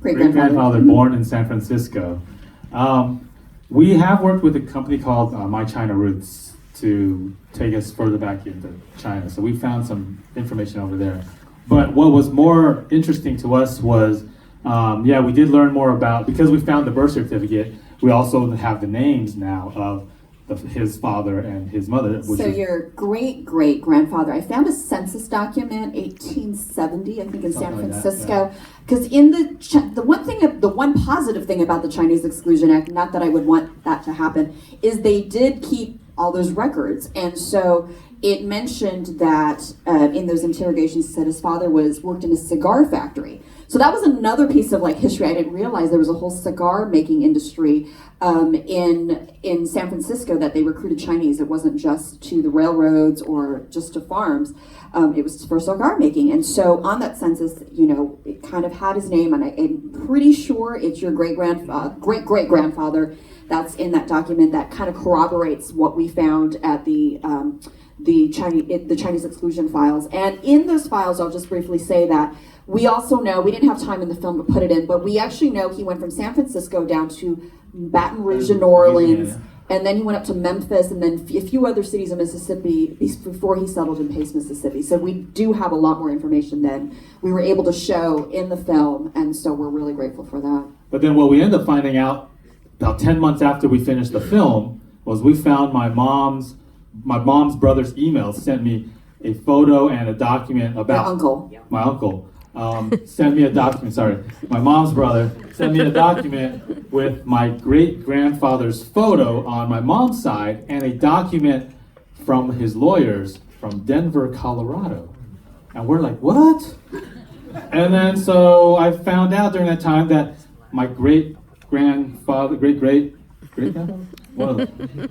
great-grandfather born in San Francisco. We have worked with a company called My China Roots to take us further back into China. So we found some information over there. But what was more interesting to us was, we did learn more about, because we found the birth certificate, we also have the names now of his father and his mother. So your great-great-grandfather, I found a census document, 1870, I think, in San Francisco. Because in the one positive thing about the Chinese Exclusion Act, not that I would want that to happen, is they did keep all those records. And so it mentioned that in those interrogations, said his father worked in a cigar factory. So that was another piece of history. I didn't realize there was a whole cigar making industry in San Francisco, that they recruited Chinese. It wasn't just to the railroads or just to farms. It was for cigar making. And so on that census, it kind of had his name, and I'm pretty sure it's your great-great-grandfather that's in that document that kind of corroborates what we found at the Chinese exclusion files. And in those files, I'll just briefly say that we also know, we didn't have time in the film to put it in, but we actually know he went from San Francisco down to Baton Rouge and New Orleans, and then he went up to Memphis, and then a few other cities in Mississippi before he settled in Pace, Mississippi. So we do have a lot more information than we were able to show in the film, and so we're really grateful for that. But then what we ended up finding out about 10 months after we finished the film was we found my mom's brother's emails sent me a photo and a document about my uncle. Sent me a document, my mom's brother sent me a document with my great-grandfather's photo on my mom's side and a document from his lawyers from Denver, Colorado. And we're like, what? And then so I found out during that time that my great-grandfather,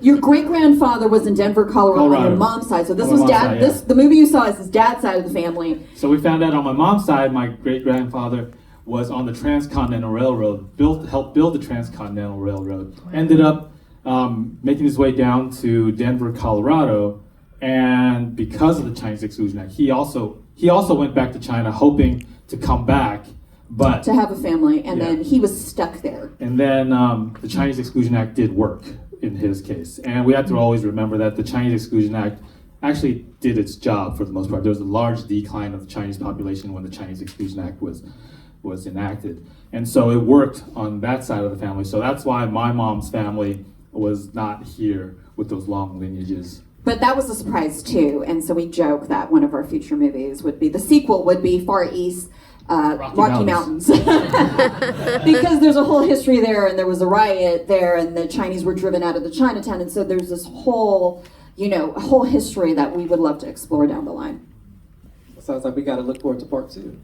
your great-grandfather was in Denver, Colorado, on your mom's side. So this was dad. The movie you saw is his dad's side of the family. So we found out on my mom's side, my great-grandfather was on the Transcontinental Railroad, helped build the Transcontinental Railroad. Ended up making his way down to Denver, Colorado, and because of the Chinese Exclusion Act, he also went back to China hoping to come back. But to have a family, and then he was stuck there. And then the Chinese Exclusion Act did work in his case. And we have to always remember that the Chinese Exclusion Act actually did its job for the most part. There was a large decline of the Chinese population when the Chinese Exclusion Act was enacted. And so it worked on that side of the family. So that's why my mom's family was not here with those long lineages. But that was a surprise too. And so we joke that one of our future movies the sequel would be Far East, Rocky Mountains. Because there's a whole history there, and there was a riot there, and the Chinese were driven out of the Chinatown, and so there's this whole history that we would love to explore down the line. Sounds like we got to look forward to part 2.